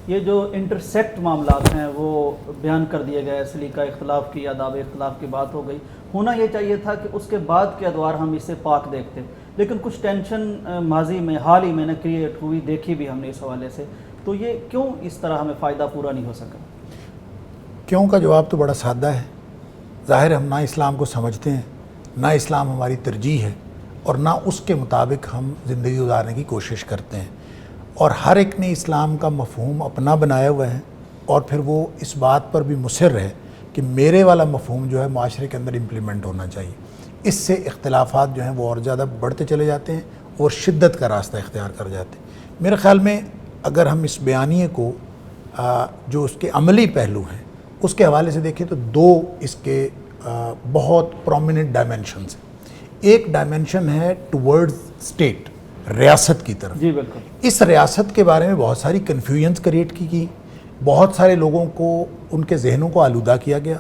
یہ جو انٹرسیکٹ معاملات ہیں وہ بیان کر دیے گئے، سلیقہ اختلاف کی، آداب اختلاف کی بات ہو گئی، ہونا یہ چاہیے تھا کہ اس کے بعد کے ادوار ہم اسے پاک دیکھتے، لیکن کچھ ٹینشن ماضی میں حال ہی میں نے کریٹ ہوئی، دیکھی بھی ہم نے اس حوالے سے، تو یہ کیوں اس طرح ہمیں فائدہ پورا نہیں ہو سکا؟ کیوں کا جواب تو بڑا سادہ ہے. ظاہر ہم نہ اسلام کو سمجھتے ہیں، نہ اسلام ہماری ترجیح ہے، اور نہ اس کے مطابق ہم زندگی گزارنے کی کوشش کرتے ہیں. اور ہر ایک نے اسلام کا مفہوم اپنا بنایا ہوا ہے، اور پھر وہ اس بات پر بھی مصر ہے کہ میرے والا مفہوم جو ہے معاشرے کے اندر امپلیمنٹ ہونا چاہیے. اس سے اختلافات جو ہیں وہ اور زیادہ بڑھتے چلے جاتے ہیں اور شدت کا راستہ اختیار کر جاتے ہیں. میرے خیال میں اگر ہم اس بیانیے کو جو اس کے عملی پہلو ہیں اس کے حوالے سے دیکھیں تو دو اس کے بہت پرومیننٹ ڈائمنشنز ہیں. ایک ڈائمنشن ہے ٹورڈز اسٹیٹ، ریاست کی طرف. جی بالکل. اس ریاست کے بارے میں بہت ساری کنفیوژنز کریٹ کی گئی، بہت سارے لوگوں کو ان کے ذہنوں کو آلودہ کیا گیا،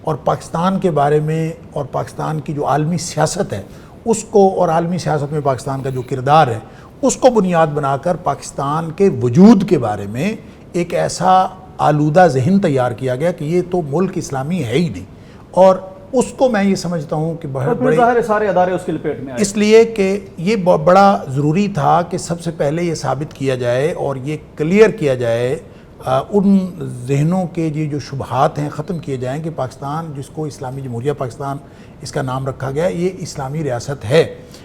اور پاکستان کے بارے میں اور پاکستان کی جو عالمی سیاست ہے اس کو، اور عالمی سیاست میں پاکستان کا جو کردار ہے اس کو بنیاد بنا کر پاکستان کے وجود کے بارے میں ایک ایسا آلودہ ذہن تیار کیا گیا کہ یہ تو ملک اسلامی ہے ہی نہیں. اور اس کو میں یہ سمجھتا ہوں کہ بہت بڑے سارے ادارے اس کے لپیٹ میں آئے، اس لیے کہ یہ بڑا ضروری تھا کہ سب سے پہلے یہ ثابت کیا جائے اور یہ کلیئر کیا جائے، ان ذہنوں کے یہ جو شبہات ہیں ختم کیے جائیں کہ پاکستان، جس کو اسلامی جمہوریہ پاکستان اس کا نام رکھا گیا، یہ اسلامی ریاست ہے.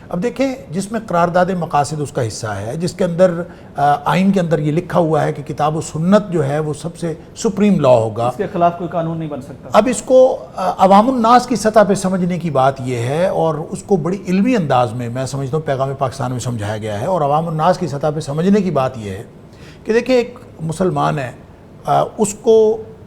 اب دیکھیں، جس میں قرارداد مقاصد اس کا حصہ ہے، جس کے اندر آئین کے اندر یہ لکھا ہوا ہے کہ کتاب و سنت جو ہے وہ سب سے سپریم لا ہوگا، اس کے خلاف کوئی قانون نہیں بن سکتا. اب اس کو عوام الناس کی سطح پہ سمجھنے کی بات یہ ہے، اور اس کو بڑی علمی انداز میں سمجھتا ہوں پیغام پاکستان میں سمجھایا گیا ہے. اور عوام الناس کی سطح پہ سمجھنے کی بات یہ ہے کہ دیکھیں، ایک مسلمان ہے،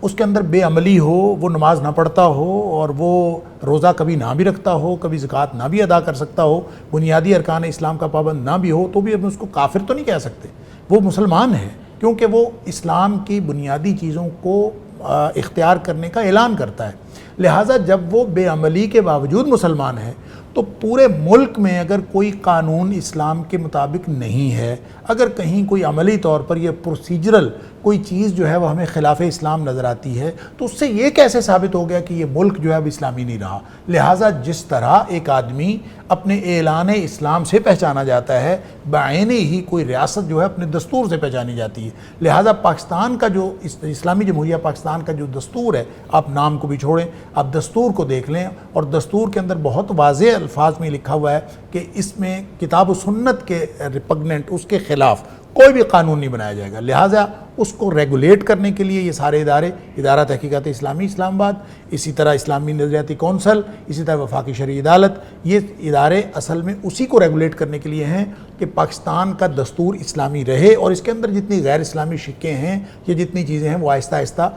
اس کے اندر بے عملی ہو، وہ نماز نہ پڑھتا ہو، اور وہ روزہ کبھی نہ بھی رکھتا ہو، کبھی زکوٰۃ نہ بھی ادا کر سکتا ہو، بنیادی ارکان اسلام کا پابند نہ بھی ہو، تو بھی ہم اس کو کافر تو نہیں کہہ سکتے. وہ مسلمان ہے کیونکہ وہ اسلام کی بنیادی چیزوں کو اختیار کرنے کا اعلان کرتا ہے. لہٰذا جب وہ بے عملی کے باوجود مسلمان ہے تو پورے ملک میں اگر کوئی قانون اسلام کے مطابق نہیں ہے، اگر کہیں کوئی عملی طور پر یہ پروسیجرل کوئی چیز جو ہے وہ ہمیں خلاف اسلام نظر آتی ہے، تو اس سے یہ کیسے ثابت ہو گیا کہ یہ ملک جو ہے اب اسلامی نہیں رہا. لہٰذا جس طرح ایک آدمی اپنے اعلان اسلام سے پہچانا جاتا ہے، بعین ہی کوئی ریاست جو ہے اپنے دستور سے پہچانی جاتی ہے. لہٰذا پاکستان کا جو اسلامی جمہوریہ پاکستان کا جو دستور ہے، آپ نام کو بھی چھوڑیں، آپ دستور کو دیکھ لیں، اور دستور کے اندر بہت واضح الفاظ میں لکھا ہوا ہے کہ اس میں کتاب و سنت کے ریپگننٹ، اس کے خلاف کوئی بھی قانون نہیں بنایا جائے گا. لہٰذا اس کو ریگولیٹ کرنے کے لیے یہ سارے ادارے، ادارہ تحقیقات اسلامی اسلام آباد، اسی طرح اسلامی نظریاتی کونسل، اسی طرح وفاقی شرعی عدالت، یہ ادارے اصل میں اسی کو ریگولیٹ کرنے کے لیے ہیں کہ پاکستان کا دستور اسلامی رہے، اور اس کے اندر جتنی غیر اسلامی شقیں ہیں، یہ جتنی چیزیں ہیں وہ آہستہ آہستہ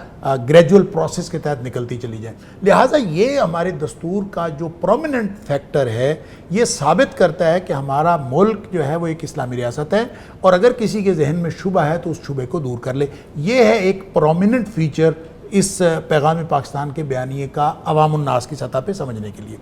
گریجول پروسیس کے تحت نکلتی چلی جائیں. لہٰذا یہ ہمارے دستور کا جو پرومیننٹ فیکٹر ہے، یہ ثابت کرتا ہے کہ ہمارا ملک جو ہے وہ ایک اسلامی ریاست ہے، اور اگر کسی کے ذہن میں شبہ ہے تو اس شبے کو دور کر لے. یہ ہے ایک پرومیننٹ فیچر اس پیغام پاکستان کے بیانیے کا عوام الناس کی سطح پہ سمجھنے کے لیے.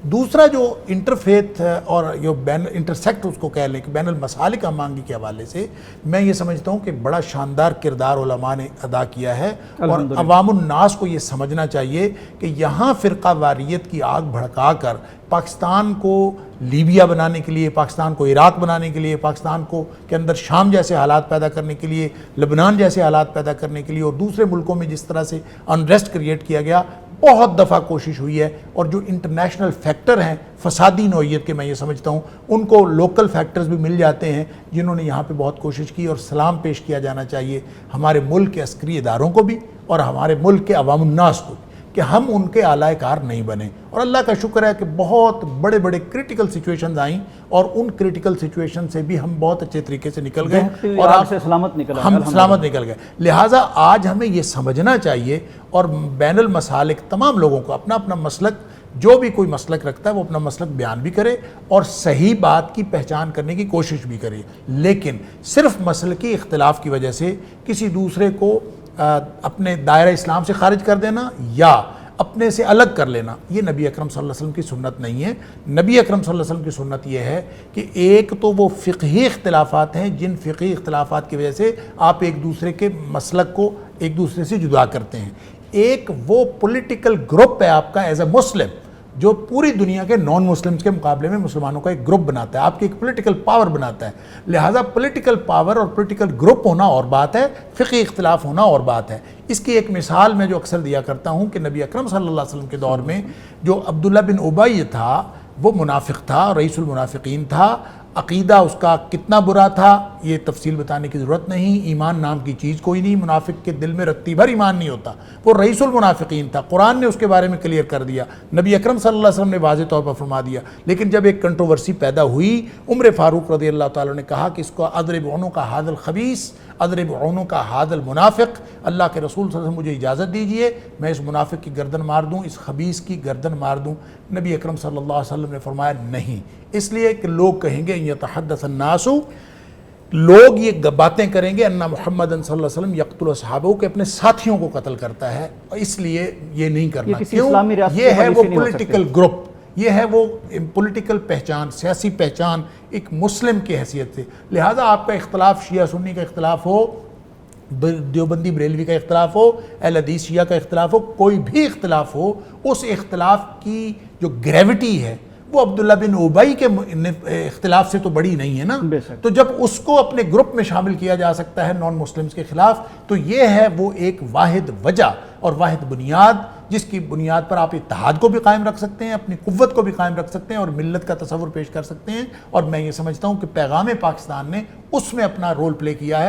دوسرا جو انٹرفیتھ اور جو انٹرسیکٹ اس کو کہہ لیں کہ بین المسالک ہمانگی کے حوالے سے، میں یہ سمجھتا ہوں کہ بڑا شاندار کردار علماء نے ادا کیا ہے، اور عوام الناس کو یہ سمجھنا چاہیے کہ یہاں فرقہ واریت کی آگ بھڑکا کر پاکستان کو لیبیا بنانے کے لیے، پاکستان کو عراق بنانے کے لیے، پاکستان کو کے اندر شام جیسے حالات پیدا کرنے کے لیے، لبنان جیسے حالات پیدا کرنے کے لیے، اور دوسرے ملکوں میں جس طرح سے انریسٹ کریٹ کیا گیا، بہت دفعہ کوشش ہوئی ہے. اور جو انٹرنیشنل فیکٹر ہیں فسادی نوعیت کے، میں یہ سمجھتا ہوں ان کو لوکل فیکٹرز بھی مل جاتے ہیں جنہوں نے یہاں پہ بہت کوشش کی. اور سلام پیش کیا جانا چاہیے ہمارے ملک کے عسکری اداروں کو بھی اور ہمارے ملک کے عوام الناس کو کہ ہم ان کے اعلی کار نہیں بنے. اور اللہ کا شکر ہے کہ بہت بڑے بڑے کریٹیکل سچویشنز آئیں، اور ان کریٹیکل سچویشن سے بھی ہم بہت اچھے طریقے سے نکل گئے، اور ہم سلامت نکل گئے. لہٰذا آج ہمیں یہ سمجھنا چاہیے، اور بین المسالک تمام لوگوں کو اپنا اپنا مسلک، جو بھی کوئی مسلک رکھتا ہے وہ اپنا مسلک بیان بھی کرے اور صحیح بات کی پہچان کرنے کی کوشش بھی کرے. لیکن صرف مسلکی اختلاف کی وجہ سے کسی دوسرے کو اپنے دائرہ اسلام سے خارج کر دینا، یا اپنے سے الگ کر لینا، یہ نبی اکرم صلی اللہ علیہ وسلم کی سنت نہیں ہے۔ نبی اکرم صلی اللہ علیہ وسلم کی سنت یہ ہے کہ ایک تو وہ فقہی اختلافات ہیں جن فقہی اختلافات کی وجہ سے آپ ایک دوسرے کے مسلک کو ایک دوسرے سے جدا کرتے ہیں، ایک وہ پولیٹیکل گروپ ہے آپ کا ایز اے مسلم جو پوری دنیا کے نان مسلمز کے مقابلے میں مسلمانوں کا ایک گروپ بناتا ہے، آپ کی ایک پولیٹیکل پاور بناتا ہے۔ لہٰذا پولیٹیکل پاور اور پولیٹیکل گروپ ہونا اور بات ہے، فقہی اختلاف ہونا اور بات ہے۔ اس کی ایک مثال میں جو اکثر دیا کرتا ہوں کہ نبی اکرم صلی اللہ علیہ وسلم کے دور میں جو عبداللہ بن ابی تھا وہ منافق تھا، رئیس المنافقین تھا، عقیدہ اس کا کتنا برا تھا یہ تفصیل بتانے کی ضرورت نہیں، ایمان نام کی چیز کوئی نہیں، منافق کے دل میں رتی بھر ایمان نہیں ہوتا، وہ رئیس المنافقین تھا، قرآن نے اس کے بارے میں کلیئر کر دیا، نبی اکرم صلی اللہ علیہ وسلم نے واضح طور پر فرما دیا۔ لیکن جب ایک کنٹروورسی پیدا ہوئی، عمر فاروق رضی اللہ تعالیٰ نے کہا کہ اس کو اضرب عنق ھذا الخبیث، اضرب عنق ھذا المنافق، اللہ کے رسول صلی اللہ علیہ وسلم مجھے اجازت دیجئے میں اس منافق کی گردن مار دوں، اس خبیث کی گردن مار دوں۔ نبی اکرم صلی اللہ علیہ وسلم نے فرمایا نہیں، اس لیے کہ لوگ کہیں گے یتحدث الناس، لوگ یہ باتیں کریں گے ان محمد صلی اللہ علیہ وسلم یقتل اصحابہ کہ اپنے ساتھیوں کو قتل کرتا ہے، اس لیے یہ نہیں کرنا۔ کیوں؟ یہ ہے وہ پولیٹیکل گروپ، یہ ہے وہ پولیٹیکل پہچان، سیاسی پہچان ایک مسلم کی حیثیت سے۔ لہٰذا آپ کا اختلاف شیعہ سنی کا اختلاف ہو، دیوبندی بریلوی کا اختلاف ہو، اہل حدیث شیعہ کا اختلاف ہو، کوئی بھی اختلاف ہو، اس اختلاف کی جو گریوٹی ہے وہ عبداللہ بن ابی کے اختلاف سے تو بڑی نہیں ہے نا۔ تو جب اس کو اپنے گروپ میں شامل کیا جا سکتا ہے نان مسلمز کے خلاف، تو یہ ہے وہ ایک واحد وجہ اور واحد بنیاد جس کی بنیاد پر آپ اتحاد کو بھی قائم رکھ سکتے ہیں، اپنی قوت کو بھی قائم رکھ سکتے ہیں اور ملت کا تصور پیش کر سکتے ہیں۔ اور میں یہ سمجھتا ہوں کہ پیغام پاکستان نے اس میں اپنا رول پلے کیا ہے۔